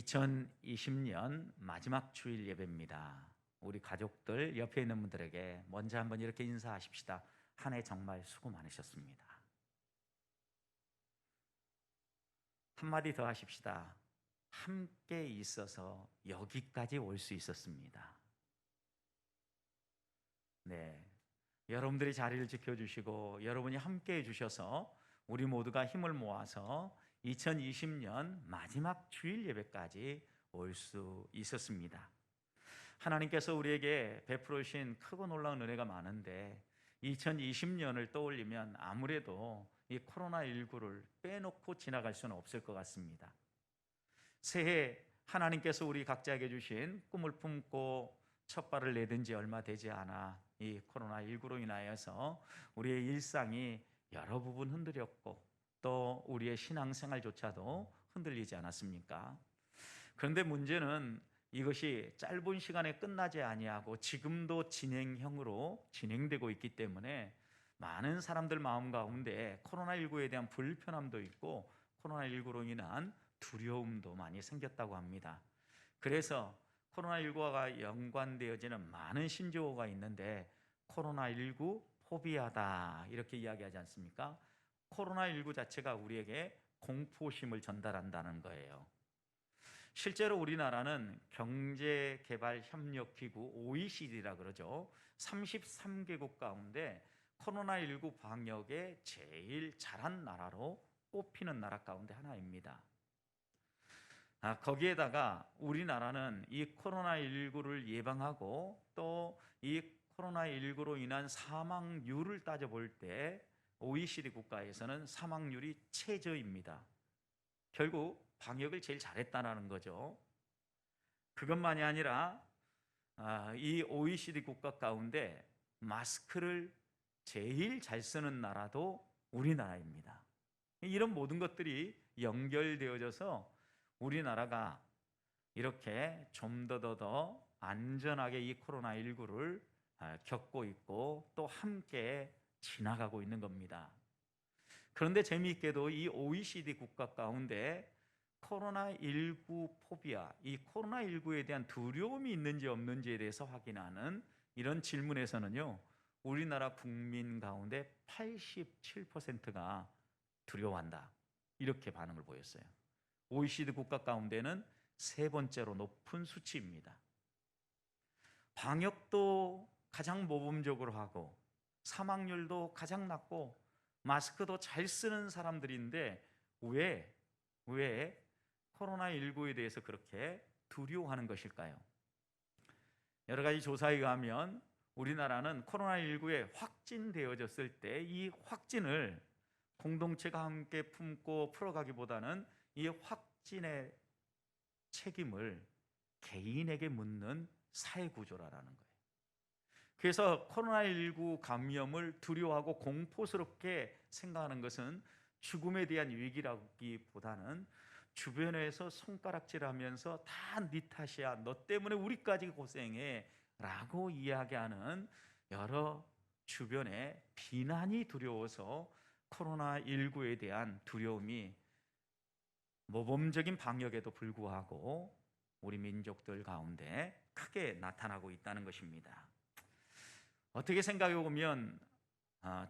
2020년 마지막 주일 예배입니다. 우리 가족들 옆에 있는 분들에게 먼저 한번 이렇게 인사하십시다. 한 해 정말 수고 많으셨습니다. 한마디 더 하십시다. 함께 있어서 여기까지 올 수 있었습니다. 네, 여러분들이 자리를 지켜주시고 여러분이 함께 해주셔서 우리 모두가 힘을 모아서 2020년 마지막 주일 예배까지 올 수 있었습니다. 하나님께서 우리에게 베풀어 주신 크고 놀라운 은혜가 많은데 2020년을 떠올리면 아무래도 이 코로나19를 빼놓고 지나갈 수는 없을 것 같습니다. 새해 하나님께서 우리 각자에게 주신 꿈을 품고 첫 발을 내딘 지 얼마 되지 않아 이 코로나19로 인하여서 우리의 일상이 여러 부분 흔들렸고 또 우리의 신앙생활조차도 흔들리지 않았습니까? 그런데 문제는 이것이 짧은 시간에 끝나지 아니하고 지금도 진행형으로 진행되고 있기 때문에 많은 사람들 마음 가운데 코로나19에 대한 불편함도 있고 코로나19로 인한 두려움도 많이 생겼다고 합니다. 그래서 코로나19와 연관되어지는 많은 신조어가 있는데 코로나19 포비아다 이렇게 이야기하지 않습니까? 코로나19 자체가 우리에게 공포심을 전달한다는 거예요. 실제로 우리나라는 경제개발협력기구 OECD라 그러죠. 33개국 가운데 코로나19 방역에 제일 잘한 나라로 꼽히는 나라 가운데 하나입니다. 거기에다가 우리나라는 이 코로나19를 예방하고 또 이 코로나19로 인한 사망률을 따져볼 때 OECD 국가에서는 사망률이 최저입니다. 결국 방역을 제일 잘했다는 거죠. 그것만이 아니라 이 OECD 국가 가운데 마스크를 제일 잘 쓰는 나라도 우리나라입니다. 이런 모든 것들이 연결되어져서 우리나라가 이렇게 좀 더 안전하게 이 코로나19를 겪고 있고 또 함께 지나가고 있는 겁니다. 그런데 재미있게도 이 OECD 국가 가운데 코로나19 포비아, 이 코로나19에 대한 두려움이 있는지 없는지에 대해서 확인하는 이런 질문에서는요, 우리나라 국민 가운데 87%가 두려워한다. 이렇게 반응을 보였어요. OECD 국가 가운데는 세 번째로 높은 수치입니다. 방역도 가장 모범적으로 하고 사망률도 가장 낮고 마스크도 잘 쓰는 사람들인데 왜 코로나19에 대해서 그렇게 두려워하는 것일까요? 여러 가지 조사에 의하면 우리나라는 코로나19에 확진되어졌을 때 이 확진을 공동체가 함께 품고 풀어가기보다는 이 확진의 책임을 개인에게 묻는 사회구조라는 거예요. 그래서 코로나19 감염을 두려워하고 공포스럽게 생각하는 것은 죽음에 대한 위기라기보다는 주변에서 손가락질하면서 다 네 탓이야, 너 때문에 우리까지 고생해 라고 이야기하는 여러 주변의 비난이 두려워서 코로나19에 대한 두려움이 모범적인 방역에도 불구하고 우리 민족들 가운데 크게 나타나고 있다는 것입니다. 어떻게 생각해 보면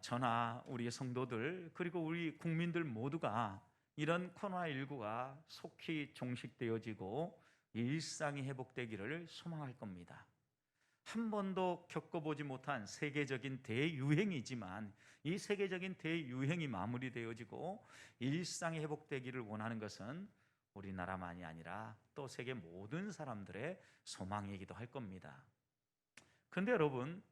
저나 우리 성도들 그리고 우리 국민들 모두가 이런 코로나19가 속히 종식되어지고 일상이 회복되기를 소망할 겁니다. 한 번도 겪어보지 못한 세계적인 대유행이지만 이 세계적인 대유행이 마무리되어지고 일상이 회복되기를 원하는 것은 우리나라만이 아니라 또 세계 모든 사람들의 소망이기도 할 겁니다. 그런데 여러분,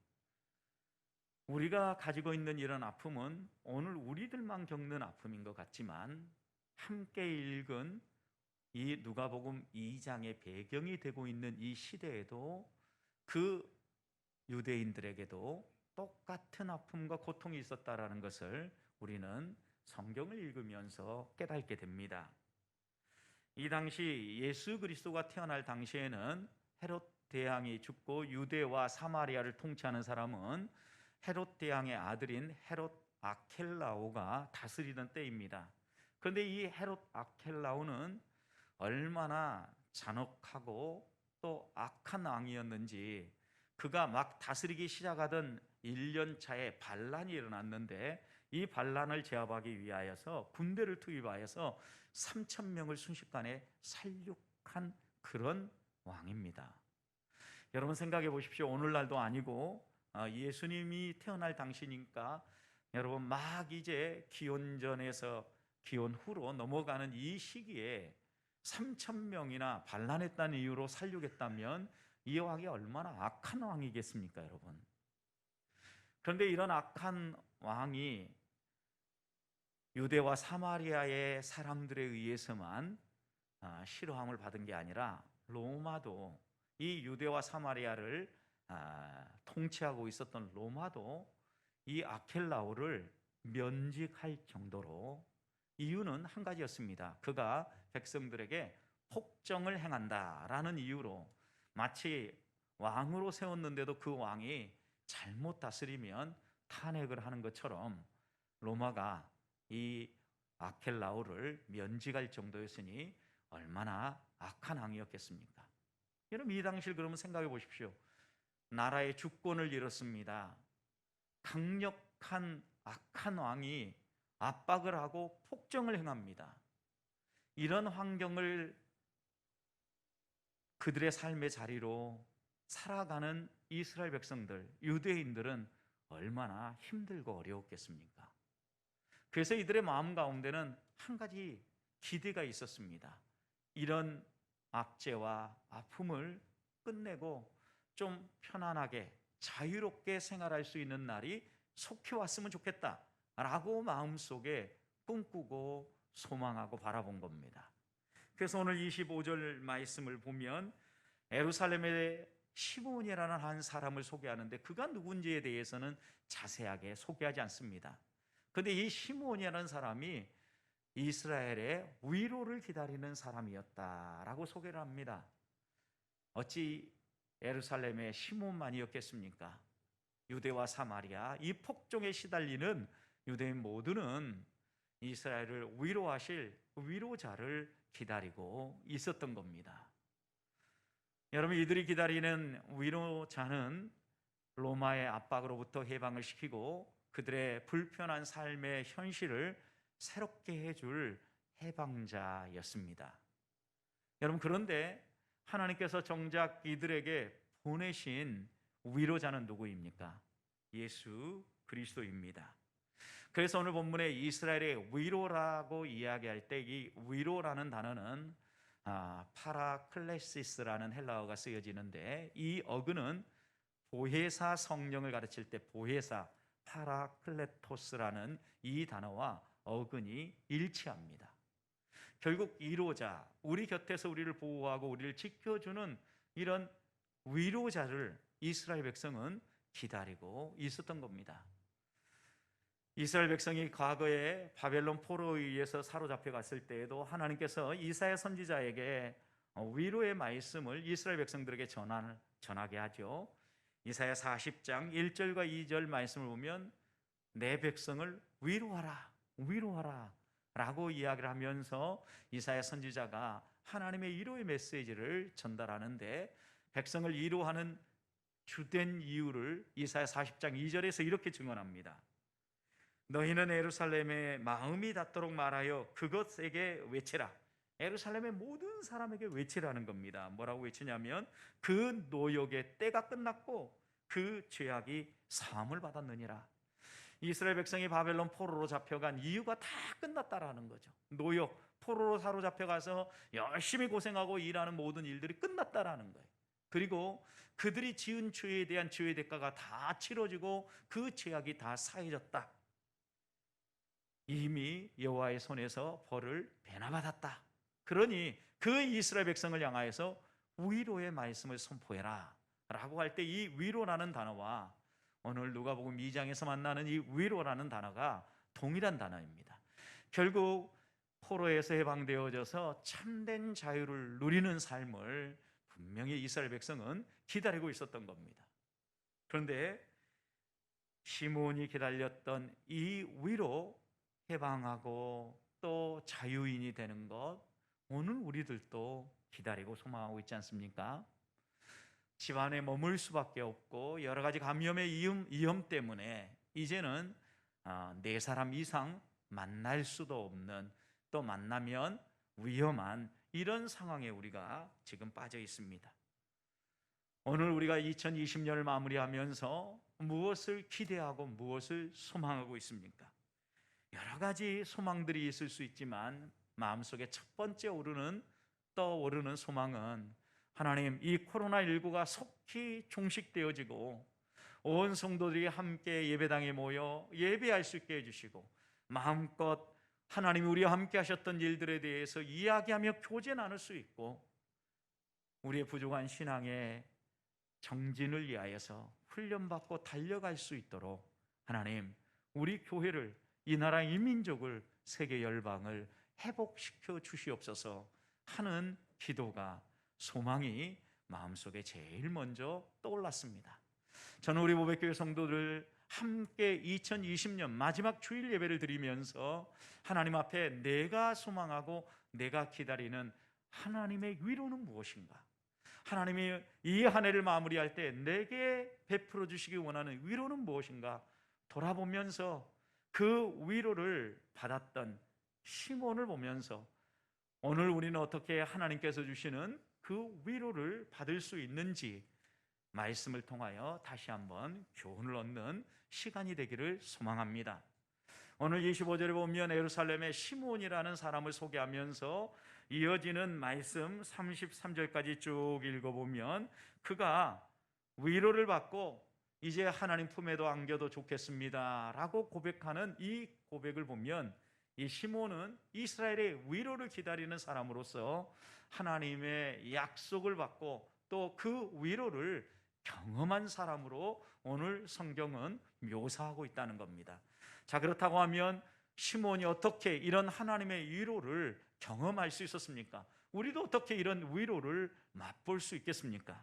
우리가 가지고 있는 이런 아픔은 오늘 우리들만 겪는 아픔인 것 같지만 함께 읽은 이 누가복음 2장의 배경이 되고 있는 이 시대에도 그 유대인들에게도 똑같은 아픔과 고통이 있었다라는 것을 우리는 성경을 읽으면서 깨닫게 됩니다. 이 당시 예수 그리스도가 태어날 당시에는 헤롯 대왕이 죽고 유대와 사마리아를 통치하는 사람은 헤롯 대왕의 아들인 헤롯 아켈라오가 다스리던 때입니다. 그런데 이 헤롯 아켈라오는 얼마나 잔혹하고 또 악한 왕이었는지 그가 막 다스리기 시작하던 1년 차에 반란이 일어났는데 이 반란을 제압하기 위하여서 군대를 투입하여서 3천 명을 순식간에 살육한 그런 왕입니다. 여러분 생각해 보십시오. 오늘날도 아니고 예수님이 태어날 당시니까 여러분 막 이제 기원전에서 기원 후로 넘어가는 이 시기에 3천 명이나 반란했다는 이유로 살육했다면 이 왕이 얼마나 악한 왕이겠습니까, 여러분? 그런데 이런 악한 왕이 유대와 사마리아의 사람들에 의해서만 싫어함을 받은 게 아니라 로마도 이 유대와 사마리아를 통치하고 있었던 로마도 이 아켈라오를 면직할 정도로 이유는 한 가지였습니다. 그가 백성들에게 폭정을 행한다라는 이유로 마치 왕으로 세웠는데도 그 왕이 잘못 다스리면 탄핵을 하는 것처럼 로마가 이 아켈라오를 면직할 정도였으니 얼마나 악한 왕이었겠습니까? 여러분 이 당시를 그러면 생각해 보십시오. 나라의 주권을 잃었습니다. 강력한 악한 왕이 압박을 하고 폭정을 행합니다. 이런 환경을 그들의 삶의 자리로 살아가는 이스라엘 백성들, 유대인들은 얼마나 힘들고 어려웠겠습니까? 그래서 이들의 마음 가운데는 한 가지 기대가 있었습니다. 이런 압제와 아픔을 끝내고 좀 편안하게 자유롭게 생활할 수 있는 날이 속히 왔으면 좋겠다라고 마음속에 꿈꾸고 소망하고 바라본 겁니다. 그래서 오늘 25절 말씀을 보면 예루살렘에 시므온이라는 한 사람을 소개하는데 그가 누군지에 대해서는 자세하게 소개하지 않습니다. 그런데 이 시므온이라는 사람이 이스라엘의 위로를 기다리는 사람이었다라고 소개를 합니다. 어찌 예루살렘의 시므온만이었겠습니까? 유대와 사마리아 이 폭정에 시달리는 유대인 모두는 이스라엘을 위로하실 위로자를 기다리고 있었던 겁니다. 여러분 이들이 기다리는 위로자는 로마의 압박으로부터 해방을 시키고 그들의 불편한 삶의 현실을 새롭게 해줄 해방자였습니다. 여러분 그런데 하나님께서 정작 이들에게 보내신 위로자는 누구입니까? 예수 그리스도입니다. 그래서 오늘 본문에 이스라엘의 위로라고 이야기할 때 이 위로라는 단어는 파라클레시스라는 헬라어가 쓰여지는데 이 어근은 보혜사 성령을 가르칠 때 보혜사 파라클레토스라는 이 단어와 어근이 일치합니다. 결국 위로자, 우리 곁에서 우리를 보호하고 우리를 지켜주는 이런 위로자를 이스라엘 백성은 기다리고 있었던 겁니다. 이스라엘 백성이 과거에 바벨론 포로에 의해서 사로잡혀 갔을 때에도 하나님께서 이사야 선지자에게 위로의 말씀을 이스라엘 백성들에게 전하게 하죠. 이사야 40장 1절과 2절 말씀을 보면 내 백성을 위로하라 위로하라 라고 이야기를 하면서 이사야 선지자가 하나님의 위로의 메시지를 전달하는데 백성을 위로하는 주된 이유를 이사야 40장 2절에서 이렇게 증언합니다. 너희는 예루살렘에 마음이 닿도록 말하여 그것에게 외치라. 예루살렘의 모든 사람에게 외치라는 겁니다. 뭐라고 외치냐면 그 노역의 때가 끝났고 그 죄악이 사함을 받았느니라. 이스라엘 백성이 바벨론 포로로 잡혀간 이유가 다 끝났다라는 거죠. 노역, 포로로 사로잡혀가서 열심히 고생하고 일하는 모든 일들이 끝났다라는 거예요. 그리고 그들이 지은 죄에 대한 죄의 대가가 다 치러지고 그 죄악이 다 사해졌다. 이미 여호와의 손에서 벌을 배나받았다. 그러니 그 이스라엘 백성을 향하여서 위로의 말씀을 선포해라 라고 할 때 이 위로라는 단어와 오늘 누가복음 2장에서 만나는 이 위로라는 단어가 동일한 단어입니다. 결국 포로에서 해방되어져서 참된 자유를 누리는 삶을 분명히 이스라엘 백성은 기다리고 있었던 겁니다. 그런데 시므온이 기다렸던 이 위로, 해방하고 또 자유인이 되는 것, 오늘 우리들도 기다리고 소망하고 있지 않습니까? 집안에 머물 수밖에 없고 여러 가지 감염의 위험 때문에 이제는 네 사람 이상 만날 수도 없는, 또 만나면 위험한 이런 상황에 우리가 지금 빠져 있습니다. 오늘 우리가 2020년을 마무리하면서 무엇을 기대하고 무엇을 소망하고 있습니까? 여러 가지 소망들이 있을 수 있지만 마음속에 첫 번째 떠오르는 소망은, 하나님, 이 코로나19가 속히 종식되어지고 온 성도들이 함께 예배당에 모여 예배할 수 있게 해주시고 마음껏 하나님이 우리와 함께 하셨던 일들에 대해서 이야기하며 교제 나눌 수 있고 우리의 부족한 신앙의 정진을 위하여서 훈련받고 달려갈 수 있도록 하나님, 우리 교회를, 이 나라 이 민족을, 세계 열방을 회복시켜 주시옵소서 하는 기도가, 소망이 마음속에 제일 먼저 떠올랐습니다. 저는 우리 모백교회 성도들 함께 2020년 마지막 주일 예배를 드리면서 하나님 앞에 내가 소망하고 내가 기다리는 하나님의 위로는 무엇인가, 하나님이 이 한 해를 마무리할 때 내게 베풀어 주시기 원하는 위로는 무엇인가 돌아보면서 그 위로를 받았던 시몬을 보면서 오늘 우리는 어떻게 하나님께서 주시는 그 위로를 받을 수 있는지 말씀을 통하여 다시 한번 교훈을 얻는 시간이 되기를 소망합니다. 오늘 25절에 보면 예루살렘의 시몬이라는 사람을 소개하면서 이어지는 말씀 33절까지 쭉 읽어보면 그가 위로를 받고 이제 하나님 품에도 안겨도 좋겠습니다 라고 고백하는 이 고백을 보면, 이 시몬은 이스라엘의 위로를 기다리는 사람으로서 하나님의 약속을 받고 또 그 위로를 경험한 사람으로 오늘 성경은 묘사하고 있다는 겁니다. 자, 그렇다고 하면 시몬이 어떻게 이런 하나님의 위로를 경험할 수 있었습니까? 우리도 어떻게 이런 위로를 맛볼 수 있겠습니까?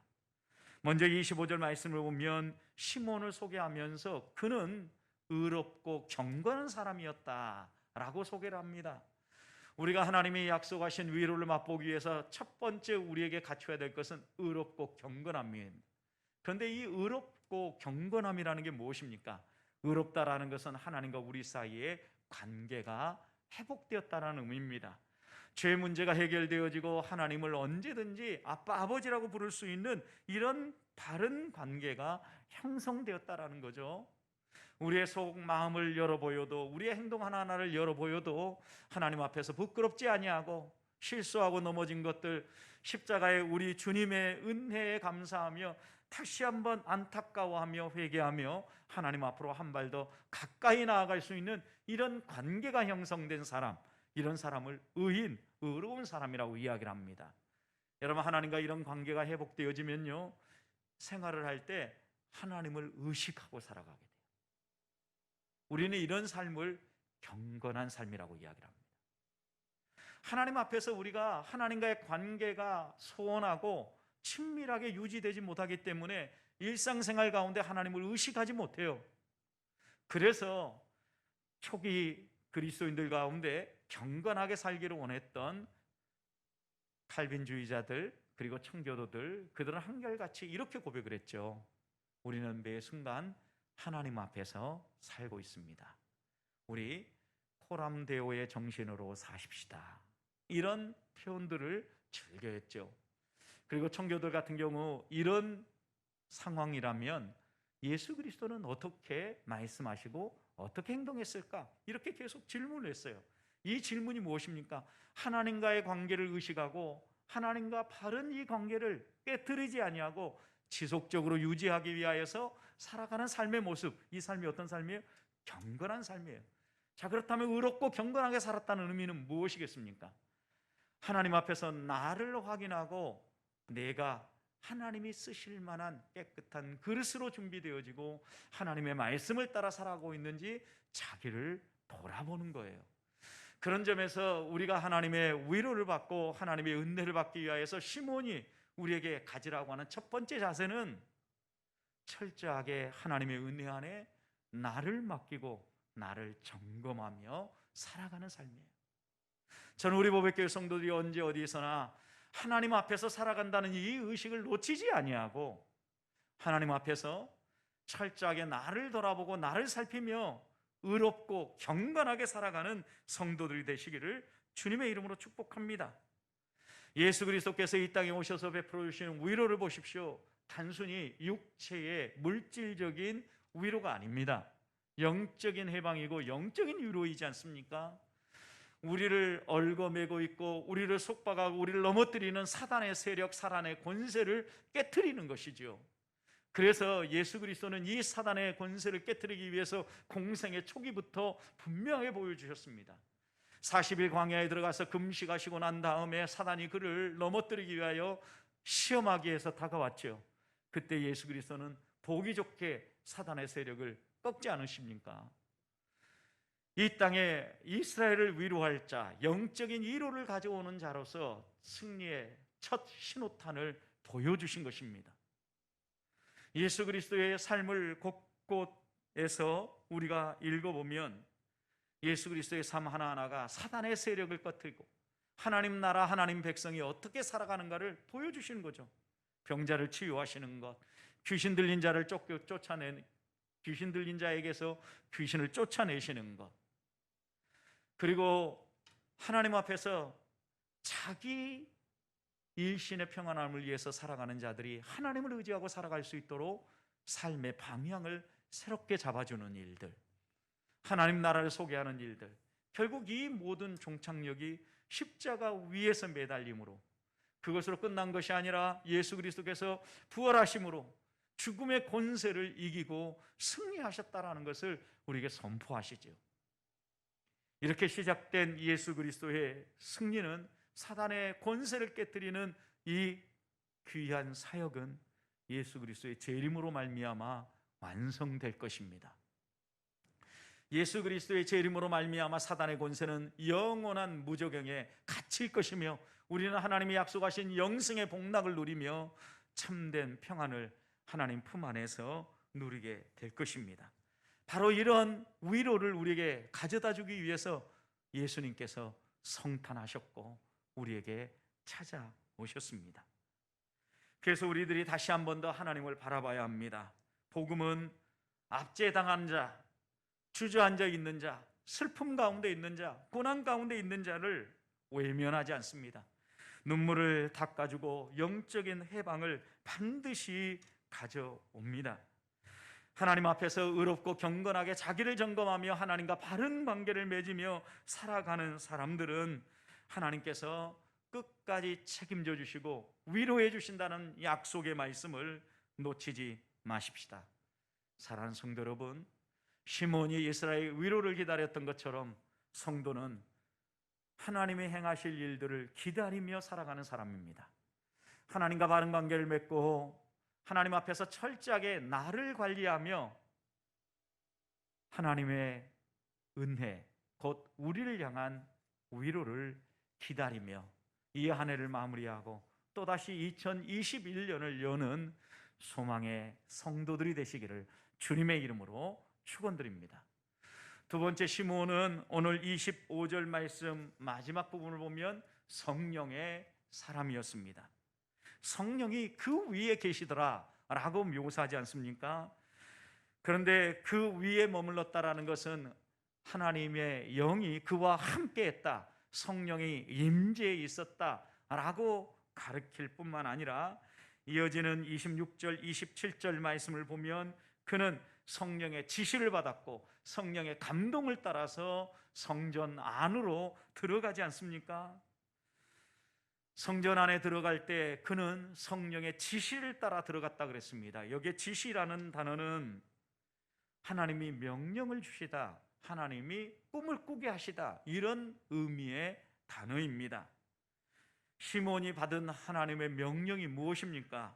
먼저 25절 말씀을 보면 시몬을 소개하면서 그는 의롭고 경건한 사람이었다라고 소개를 합니다. 우리가 하나님이 약속하신 위로를 맛보기 위해서 첫 번째 우리에게 갖춰야 될 것은 의롭고 경건함입니다. 그런데 이 의롭고 경건함이라는 게 무엇입니까? 의롭다라는 것은 하나님과 우리 사이의 관계가 회복되었다는 의미입니다. 죄 문제가 해결되어지고 하나님을 언제든지 아빠, 아버지라고 부를 수 있는 이런 바른 관계가 형성되었다라는 거죠. 우리의 속 마음을 열어보여도, 우리의 행동 하나하나를 열어보여도 하나님 앞에서 부끄럽지 아니하고 실수하고 넘어진 것들, 십자가의 우리 주님의 은혜에 감사하며 다시 한번 안타까워하며 회개하며 하나님 앞으로 한 발 더 가까이 나아갈 수 있는 이런 관계가 형성된 사람, 이런 사람을 의인, 의로운 사람이라고 이야기를 합니다. 여러분, 하나님과 이런 관계가 회복되어지면요, 생활을 할 때 하나님을 의식하고 살아가게 돼요. 우리는 이런 삶을 경건한 삶이라고 이야기를 합니다. 하나님 앞에서 우리가 하나님과의 관계가 소원하고 친밀하게 유지되지 못하기 때문에 일상생활 가운데 하나님을 의식하지 못해요. 그래서 초기 그리스도인들 가운데 경건하게 살기를 원했던 칼빈주의자들, 그리고 청교도들, 그들은 한결같이 이렇게 고백을 했죠. 우리는 매 순간 하나님 앞에서 살고 있습니다. 우리 코람데오의 정신으로 사십시다. 이런 표현들을 즐겨했죠. 그리고 청교도들 같은 경우 이런 상황이라면 예수 그리스도는 어떻게 말씀하시고 어떻게 행동했을까? 이렇게 계속 질문을 했어요. 이 질문이 무엇입니까? 하나님과의 관계를 의식하고 하나님과 바른 이 관계를 깨뜨리지 아니하고 지속적으로 유지하기 위하여서 살아가는 삶의 모습, 이 삶이 어떤 삶이에요? 경건한 삶이에요. 자, 그렇다면 의롭고 경건하게 살았다는 의미는 무엇이겠습니까? 하나님 앞에서 나를 확인하고 내가 하나님이 쓰실 만한 깨끗한 그릇으로 준비되어지고 하나님의 말씀을 따라 살아가고 있는지 자기를 돌아보는 거예요. 그런 점에서 우리가 하나님의 위로를 받고 하나님의 은혜를 받기 위하여서 시몬이 우리에게 가지라고 하는 첫 번째 자세는 철저하게 하나님의 은혜 안에 나를 맡기고 나를 점검하며 살아가는 삶이에요. 저는 우리 보백교회 성도들이 언제 어디서나 하나님 앞에서 살아간다는 이 의식을 놓치지 아니하고 하나님 앞에서 철저하게 나를 돌아보고 나를 살피며 의롭고 경건하게 살아가는 성도들이 되시기를 주님의 이름으로 축복합니다. 예수 그리스도께서 이 땅에 오셔서 베풀어 주시는 위로를 보십시오. 단순히 육체의 물질적인 위로가 아닙니다. 영적인 해방이고 영적인 위로이지 않습니까? 우리를 얽어매고 있고 우리를 속박하고 우리를 넘어뜨리는 사단의 세력, 사단의 권세를 깨트리는 것이죠. 그래서 예수 그리스도는 이 사단의 권세를 깨트리기 위해서 공생의 초기부터 분명하게 보여주셨습니다. 40일 광야에 들어가서 금식하시고 난 다음에 사단이 그를 넘어뜨리기 위하여 시험하기 위해서 다가왔죠. 그때 예수 그리스도는 보기 좋게 사단의 세력을 꺾지 않으십니까? 이 땅에 이스라엘을 위로할 자, 영적인 위로를 가져오는 자로서 승리의 첫 신호탄을 보여주신 것입니다. 예수 그리스도의 삶을 곳곳에서 우리가 읽어보면 예수 그리스도의 삶 하나하나가 사단의 세력을 꺼뜨리고 하나님 나라, 하나님 백성이 어떻게 살아가는가를 보여주시는 거죠. 병자를 치유하시는 것, 귀신 들린 자를 쫓아내는, 귀신 들린 자에게서 귀신을 쫓아내시는 것, 그리고 하나님 앞에서 자기 일신의 평안함을 위해서 살아가는 자들이 하나님을 의지하고 살아갈 수 있도록 삶의 방향을 새롭게 잡아주는 일들, 하나님 나라를 소개하는 일들, 결국 이 모든 종착역이 십자가 위에서 매달림으로, 그것으로 끝난 것이 아니라 예수 그리스도께서 부활하심으로 죽음의 권세를 이기고 승리하셨다라는 것을 우리에게 선포하시죠. 이렇게 시작된 예수 그리스도의 승리는 사단의 권세를 깨뜨리는 이 귀한 사역은 예수 그리스도의 재림으로 말미암아 완성될 것입니다. 예수 그리스도의 재림으로 말미암아 사단의 권세는 영원한 무저경에 갇힐 것이며 우리는 하나님이 약속하신 영생의 복락을 누리며 참된 평안을 하나님 품 안에서 누리게 될 것입니다. 바로 이런 위로를 우리에게 가져다 주기 위해서 예수님께서 성탄하셨고 우리에게 찾아오셨습니다. 그래서 우리들이 다시 한 번 더 하나님을 바라봐야 합니다. 복음은 압제당한 자, 주저앉아 있는 자, 슬픔 가운데 있는 자, 고난 가운데 있는 자를 외면하지 않습니다. 눈물을 닦아주고 영적인 해방을 반드시 가져옵니다. 하나님 앞에서 의롭고 경건하게 자기를 점검하며 하나님과 바른 관계를 맺으며 살아가는 사람들은 하나님께서 끝까지 책임져 주시고 위로해 주신다는 약속의 말씀을 놓치지 마십시다. 사랑하는 성도 여러분, 시몬이 이스라엘 위로를 기다렸던 것처럼 성도는 하나님이 행하실 일들을 기다리며 살아가는 사람입니다. 하나님과 바른 관계를 맺고 하나님 앞에서 철저하게 나를 관리하며 하나님의 은혜, 곧 우리를 향한 위로를 기다리며 이 한 해를 마무리하고 또다시 2021년을 여는 소망의 성도들이 되시기를 주님의 이름으로 축원드립니다. 두 번째, 시므온은 오늘 25절 말씀 마지막 부분을 보면 성령의 사람이었습니다. 성령이 그 위에 계시더라 라고 묘사하지 않습니까? 그런데 그 위에 머물렀다라는 것은 하나님의 영이 그와 함께 했다, 성령이 임재해 있었다 라고 가르칠 뿐만 아니라 이어지는 26절, 27절 말씀을 보면 그는 성령의 지시를 받았고 성령의 감동을 따라서 성전 안으로 들어가지 않습니까? 성전 안에 들어갈 때 그는 성령의 지시를 따라 들어갔다 그랬습니다. 여기에 지시라는 단어는 하나님이 명령을 주시다, 하나님이 꿈을 꾸게 하시다, 이런 의미의 단어입니다. 시몬이 받은 하나님의 명령이 무엇입니까?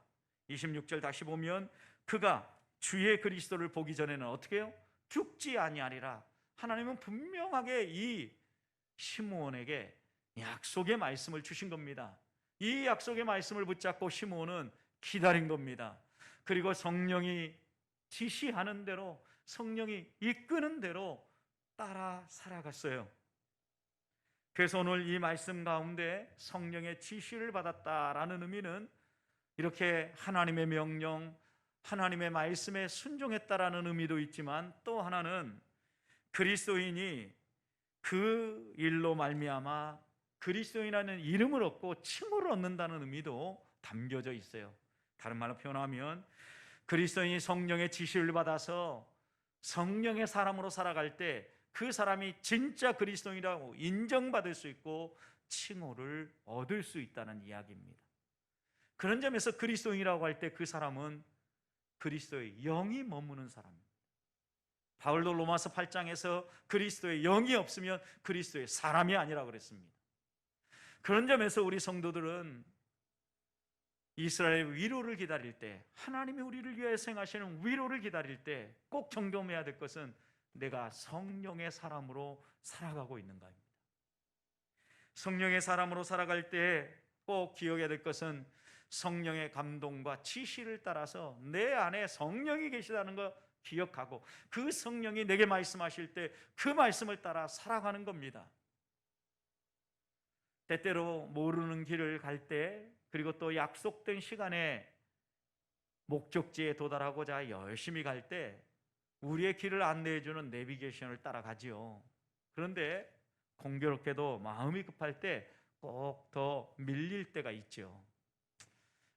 26절 다시 보면 그가 주의 그리스도를 보기 전에는 어떻게 해요? 죽지 아니하리라. 하나님은 분명하게 이 시므온에게 약속의 말씀을 주신 겁니다. 이 약속의 말씀을 붙잡고 시므온은 기다린 겁니다. 그리고 성령이 지시하는 대로, 성령이 이끄는 대로 따라 살아갔어요. 그래서 오늘 이 말씀 가운데 성령의 지시를 받았다라는 의미는 이렇게 하나님의 명령, 하나님의 말씀에 순종했다라는 의미도 있지만, 또 하나는 그리스도인이 그 일로 말미암아 그리스도인이라는 이름을 얻고 칭호를 얻는다는 의미도 담겨져 있어요. 다른 말로 표현하면 그리스도인이 성령의 지시를 받아서 성령의 사람으로 살아갈 때 그 사람이 진짜 그리스도인이라고 인정받을 수 있고 칭호를 얻을 수 있다는 이야기입니다. 그런 점에서 그리스도인이라고 할 때 그 사람은 그리스도의 영이 머무는 사람입니다. 바울도 로마서 8장에서 그리스도의 영이 없으면 그리스도의 사람이 아니라고 그랬습니다. 그런 점에서 우리 성도들은 이스라엘의 위로를 기다릴 때, 하나님이 우리를 위해 행하시는 위로를 기다릴 때 꼭 점검해야 될 것은 내가 성령의 사람으로 살아가고 있는가입니다. 성령의 사람으로 살아갈 때 꼭 기억해야 될 것은 성령의 감동과 지시를 따라서 내 안에 성령이 계시다는 것 기억하고, 그 성령이 내게 말씀하실 때 그 말씀을 따라 살아가는 겁니다. 때때로 모르는 길을 갈 때, 그리고 또 약속된 시간에 목적지에 도달하고자 열심히 갈 때 우리의 길을 안내해주는 내비게이션을 따라가지요. 그런데 공교롭게도 마음이 급할 때 꼭 더 밀릴 때가 있죠.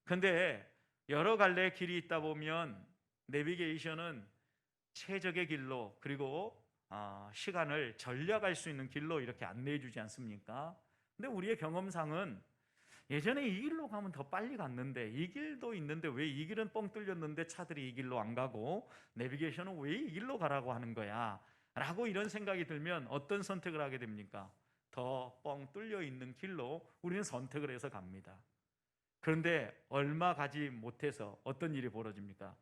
그런데 여러 갈래의 길이 있다 보면 내비게이션은 최적의 길로, 그리고 시간을 절약할 수 있는 길로 이렇게 안내해 주지 않습니까? 근데 우리의 경험상은 예전에 이 길로 가면 더 빨리 갔는데, 이 길도 있는데 왜 이 길은 뻥 뚫렸는데 차들이 이 길로 안 가고 내비게이션은 왜 이 길로 가라고 하는 거야? 라고 이런 생각이 들면 어떤 선택을 하게 됩니까? 더 뻥 뚫려 있는 길로 우리는 선택을 해서 갑니다. 그런데 얼마 가지 못해서 어떤 일이 벌어집니까?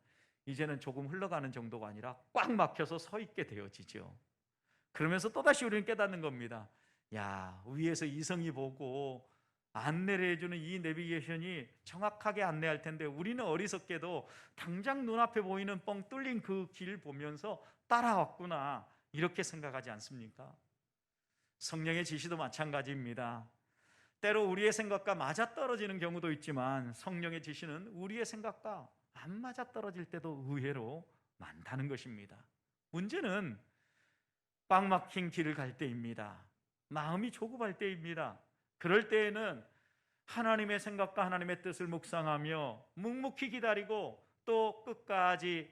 이제는 조금 흘러가는 정도가 아니라 꽉 막혀서 서 있게 되어지죠. 그러면서 또다시 우리는 깨닫는 겁니다. 야, 위에서 이성이 보고 안내를 해주는 이 내비게이션이 정확하게 안내할 텐데 우리는 어리석게도 당장 눈앞에 보이는 뻥 뚫린 그 길 보면서 따라왔구나, 이렇게 생각하지 않습니까? 성령의 지시도 마찬가지입니다. 때로 우리의 생각과 맞아떨어지는 경우도 있지만 성령의 지시는 우리의 생각과 안 맞아떨어질 때도 의외로 많다는 것입니다. 문제는 꽉 막힌 길을 갈 때입니다. 마음이 조급할 때입니다. 그럴 때에는 하나님의 생각과 하나님의 뜻을 묵상하며 묵묵히 기다리고 또 끝까지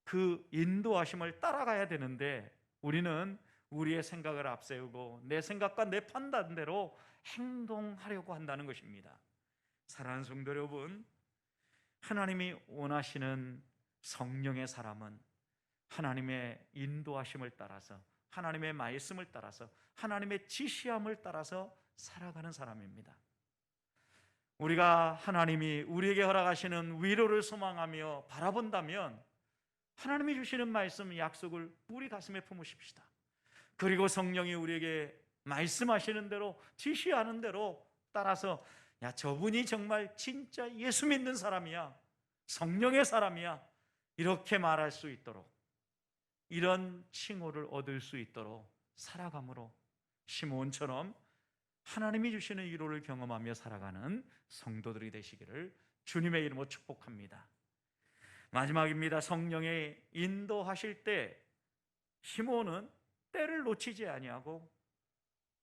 그 인도하심을 따라가야 되는데, 우리는 우리의 생각을 앞세우고 내 생각과 내 판단대로 행동하려고 한다는 것입니다. 사랑하는 성도 여러분, 하나님이 원하시는 성령의 사람은 하나님의 인도하심을 따라서, 하나님의 말씀을 따라서, 하나님의 지시함을 따라서 살아가는 사람입니다. 우리가 하나님이 우리에게 허락하시는 위로를 소망하며 바라본다면 하나님이 주시는 말씀, 약속을 우리 가슴에 품으십시다. 그리고 성령이 우리에게 말씀하시는 대로, 지시하는 대로 따라서, 야, 저분이 정말 진짜 예수 믿는 사람이야, 성령의 사람이야, 이렇게 말할 수 있도록, 이런 칭호를 얻을 수 있도록 살아감으로 시므온처럼 하나님이 주시는 위로를 경험하며 살아가는 성도들이 되시기를 주님의 이름으로 축복합니다. 마지막입니다. 성령의 인도하실 때 시므온은 때를 놓치지 아니하고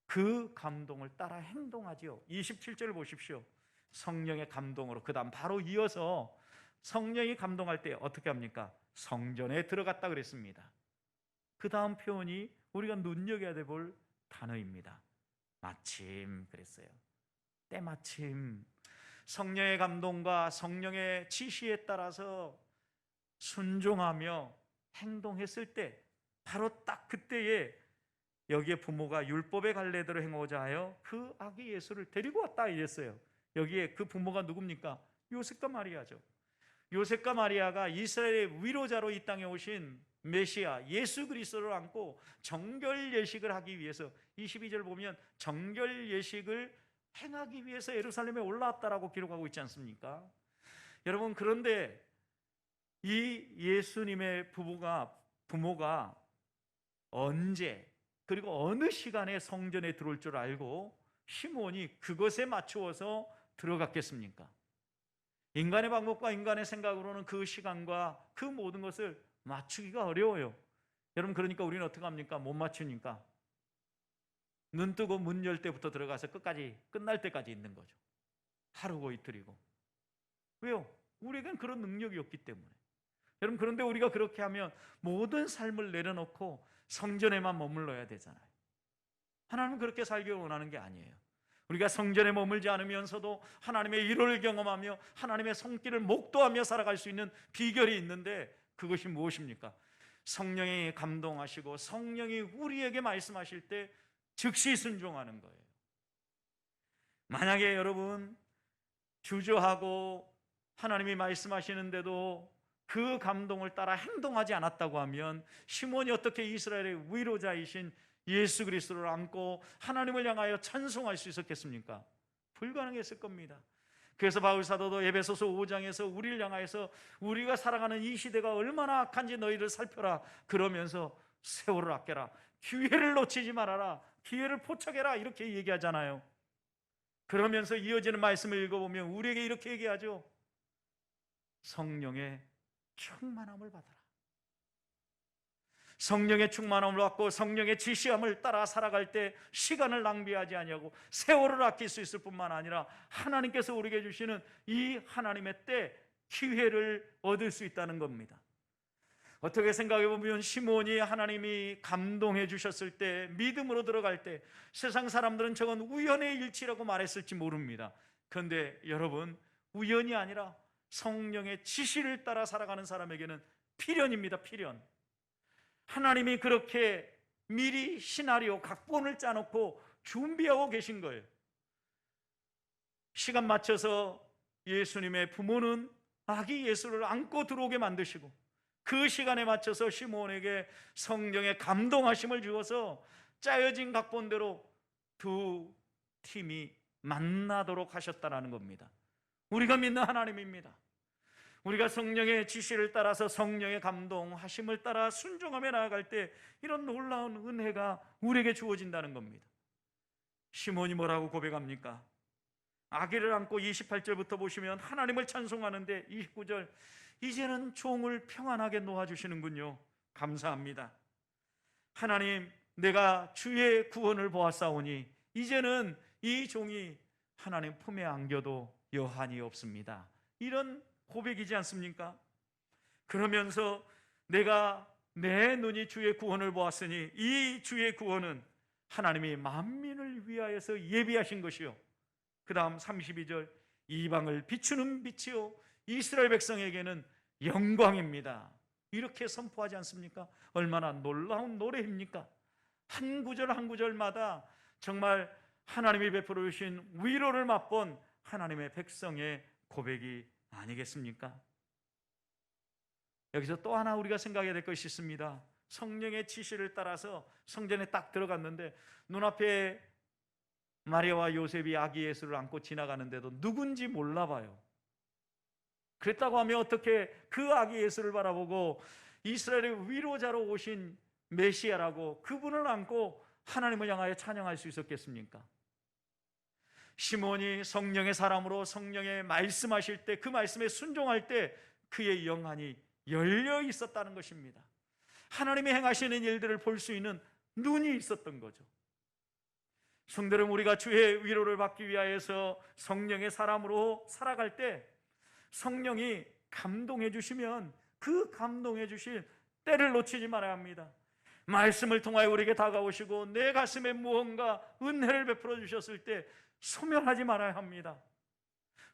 그 감동을 따라 행동하지요. 27절을 보십시오. 성령의 감동으로, 그 다음 바로 이어서 성령이 감동할 때 어떻게 합니까? 성전에 들어갔다 그랬습니다. 그 다음 표현이 우리가 눈여겨야 될 단어입니다. 마침 그랬어요. 때마침 성령의 감동과 성령의 지시에 따라서 순종하며 행동했을 때, 바로 딱 그때에 여기에 부모가 율법의 갈래대로 행하고자 하여 그 아기 예수를 데리고 왔다 이랬어요. 여기에 그 부모가 누굽니까? 요셉과 마리아죠. 요셉과 마리아가 이스라엘의 위로자로 이 땅에 오신 메시아 예수 그리스도를 안고 정결 예식을 하기 위해서, 22절 보면 정결 예식을 행하기 위해서 예루살렘에 올라왔다라고 기록하고 있지 않습니까? 여러분, 그런데 이 예수님의 부모가 언제 그리고 어느 시간에 성전에 들어올 줄 알고 시몬이 그것에 맞추어서 들어갔겠습니까? 인간의 방법과 인간의 생각으로는 그 시간과 그 모든 것을 맞추기가 어려워요. 여러분, 그러니까 우리는 어떻게 합니까? 못 맞추니까 눈 뜨고 문 열 때부터 들어가서 끝까지 끝날 때까지 있는 거죠. 하루고 이틀이고. 왜요? 우리에겐 그런 능력이 없기 때문에. 여러분, 그런데 우리가 그렇게 하면 모든 삶을 내려놓고 성전에만 머물러야 되잖아요. 하나님은 그렇게 살기를 원하는 게 아니에요. 우리가 성전에 머물지 않으면서도 하나님의 일을 경험하며 하나님의 손길을 목도하며 살아갈 수 있는 비결이 있는데, 그것이 무엇입니까? 성령이 감동하시고 성령이 우리에게 말씀하실 때 즉시 순종하는 거예요. 만약에 여러분 주저하고 하나님이 말씀하시는데도 그 감동을 따라 행동하지 않았다고 하면, 시몬이 어떻게 이스라엘의 위로자이신 예수 그리스도를 안고 하나님을 향하여 찬송할 수 있었겠습니까? 불가능했을 겁니다. 그래서 바울 사도도 에베소서 5장에서 우리를 향하여서 우리가 살아가는 이 시대가 얼마나 악한지 너희를 살펴라 그러면서 세월을 아껴라, 기회를 놓치지 말아라, 기회를 포착해라, 이렇게 얘기하잖아요. 그러면서 이어지는 말씀을 읽어보면 우리에게 이렇게 얘기하죠. 성령의 충만함을 받아라. 성령의 충만함을 받고 성령의 지시함을 따라 살아갈 때 시간을 낭비하지 아니하고 세월을 아낄 수 있을 뿐만 아니라 하나님께서 우리에게 주시는 이 하나님의 때 기회를 얻을 수 있다는 겁니다. 어떻게 생각해 보면 시몬이 하나님이 감동해 주셨을 때, 믿음으로 들어갈 때 세상 사람들은 저건 우연의 일치라고 말했을지 모릅니다. 그런데 여러분, 우연이 아니라 성령의 지시를 따라 살아가는 사람에게는 필연입니다. 필연. 하나님이 그렇게 미리 시나리오 각본을 짜놓고 준비하고 계신 거예요. 시간 맞춰서 예수님의 부모는 아기 예수를 안고 들어오게 만드시고, 그 시간에 맞춰서 시몬에게 성령의 감동하심을 주어서 짜여진 각본대로 두 팀이 만나도록 하셨다는 겁니다. 우리가 믿는 하나님입니다. 우리가 성령의 지시를 따라서 성령의 감동하심을 따라 순종하며 나아갈 때 이런 놀라운 은혜가 우리에게 주어진다는 겁니다. 시몬이 뭐라고 고백합니까? 아기를 안고 28절부터 보시면 하나님을 찬송하는데 29절, 이제는 종을 평안하게 놓아주시는군요. 감사합니다. 하나님, 내가 주의 구원을 보았사오니 이제는 이 종이 하나님 품에 안겨도 여한이 없습니다. 이런 고백이지 않습니까? 그러면서 내가 내 눈이 주의 구원을 보았으니 이 주의 구원은 하나님이 만민을 위하여서 예비하신 것이요, 그 다음 32절, 이방을 비추는 빛이요 이스라엘 백성에게는 영광입니다. 이렇게 선포하지 않습니까? 얼마나 놀라운 노래입니까? 한 구절 한 구절마다 정말 하나님이 베풀어 주신 위로를 맛본 하나님의 백성의 고백이 아니겠습니까? 여기서 또 하나 우리가 생각해야 될 것이 있습니다. 성령의 지시를 따라서 성전에 딱 들어갔는데 눈앞에 마리아와 요셉이 아기 예수를 안고 지나가는데도 누군지 몰라봐요. 그랬다고 하면 어떻게 그 아기 예수를 바라보고 이스라엘의 위로자로 오신 메시아라고 그분을 안고 하나님을 향하여 찬양할 수 있었겠습니까? 시몬이 성령의 사람으로 성령의 말씀하실 때 그 말씀에 순종할 때 그의 영안이 열려 있었다는 것입니다. 하나님이 행하시는 일들을 볼 수 있는 눈이 있었던 거죠. 성도는 우리가 주의 위로를 받기 위하여서 성령의 사람으로 살아갈 때 성령이 감동해 주시면 그 감동해 주신 때를 놓치지 말아야 합니다. 말씀을 통하여 우리에게 다가오시고 내 가슴에 무언가 은혜를 베풀어 주셨을 때 소멸하지 말아야 합니다.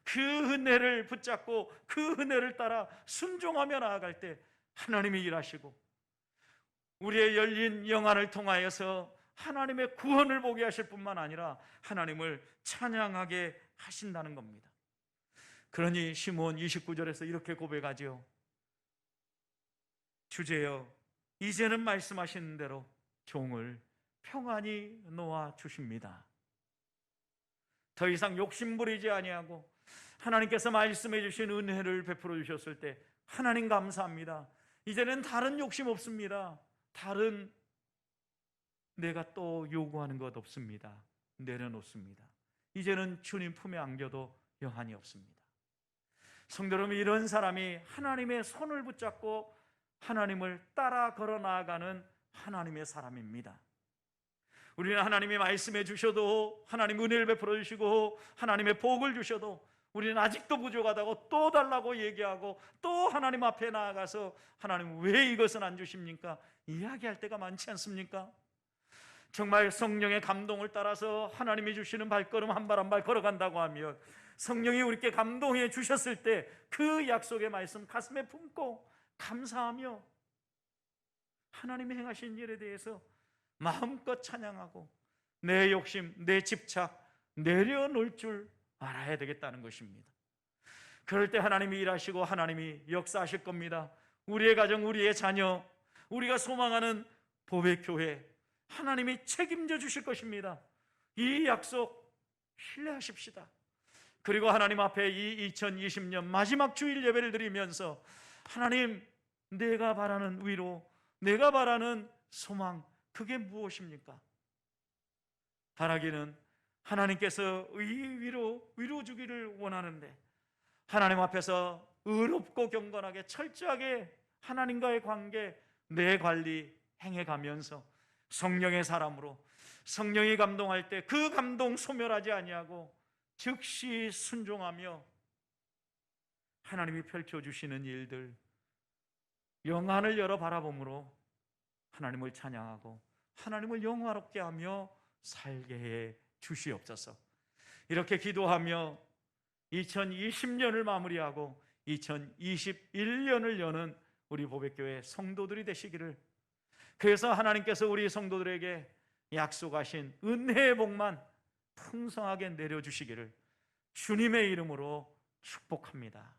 그 은혜를 붙잡고 그 은혜를 따라 순종하며 나아갈 때 하나님이 일하시고 우리의 열린 영안을 통하여서 하나님의 구원을 보게 하실 뿐만 아니라 하나님을 찬양하게 하신다는 겁니다. 그러니 시몬 29절에서 이렇게 고백하죠. 주제여, 이제는 말씀하시는 대로 종을 평안히 놓아 주십니다. 더 이상 욕심 부리지 아니하고 하나님께서 말씀해 주신 은혜를 베풀어 주셨을 때 하나님 감사합니다. 이제는 다른 욕심 없습니다. 다른 내가 또 요구하는 것 없습니다. 내려놓습니다. 이제는 주님 품에 안겨도 여한이 없습니다. 성도 여러분, 이런 사람이 하나님의 손을 붙잡고 하나님을 따라 걸어 나아가는 하나님의 사람입니다. 우리는 하나님이 말씀해 주셔도, 하나님 은혜를 베풀어 주시고 하나님의 복을 주셔도 우리는 아직도 부족하다고 또 달라고 얘기하고, 또 하나님 앞에 나아가서 하나님 왜 이것은 안 주십니까? 이야기할 때가 많지 않습니까? 정말 성령의 감동을 따라서 하나님이 주시는 발걸음 한 발 한 발 걸어간다고 하면, 성령이 우리께 감동해 주셨을 때 그 약속의 말씀 가슴에 품고 감사하며 하나님이 행하신 일에 대해서 마음껏 찬양하고 내 욕심, 내 집착 내려놓을 줄 알아야 되겠다는 것입니다. 그럴 때 하나님이 일하시고 하나님이 역사하실 겁니다. 우리의 가정, 우리의 자녀, 우리가 소망하는 보배 교회, 하나님이 책임져 주실 것입니다. 이 약속 신뢰하십시다. 그리고 하나님 앞에 이 2020년 마지막 주일 예배를 드리면서 하나님, 내가 바라는 위로, 내가 바라는 소망, 그게 무엇입니까? 바라기는 하나님께서 위로 주기를 원하는데, 하나님 앞에서 의롭고 경건하게 철저하게 하나님과의 관계, 내 관리 행해가면서 성령의 사람으로, 성령이 감동할 때 그 감동 소멸하지 아니하고 즉시 순종하며 하나님이 펼쳐주시는 일들, 영안을 열어 바라봄으로 하나님을 찬양하고 하나님을 영화롭게 하며 살게 해 주시옵소서. 이렇게 기도하며 2020년을 마무리하고 2021년을 여는 우리 보배교회 성도들이 되시기를, 그래서 하나님께서 우리 성도들에게 약속하신 은혜의 복만 풍성하게 내려주시기를 주님의 이름으로 축복합니다.